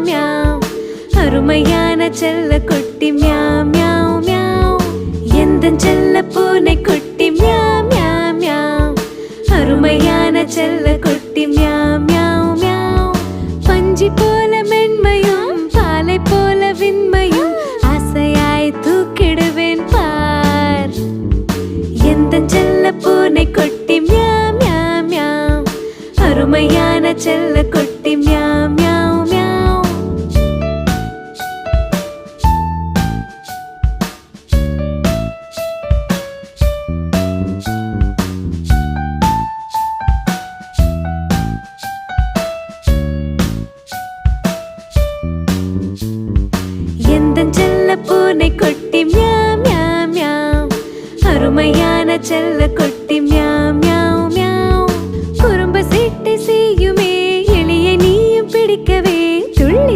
meow அருமையான செல்ல குட்டி மியாவ் மியாவ் மியாவ் எந்தன் செல்ல பூனை குட்டி மியாவ் மியாவ் மியாவ் அருமையான செல்ல குட்டி மியாவ் மியாவ் மியாவ் பஞ்சி போல மென்மையும் பாலை போல விண்மையும் ஆசையாய் தூக்கிடுவேன் பார் எந்தன் செல்ல பூனை குட்டி மியாவ் மியாவ் மியாவ் அருமையான செல்ல குட்டி மியாவ் மியாவ் மியாவ் எந்தன் செல்ல பூனை குட்டி மியாவ் மியாவ் மியாவ் அருமையான செல்ல குட்டி மியாவ் மியாவ்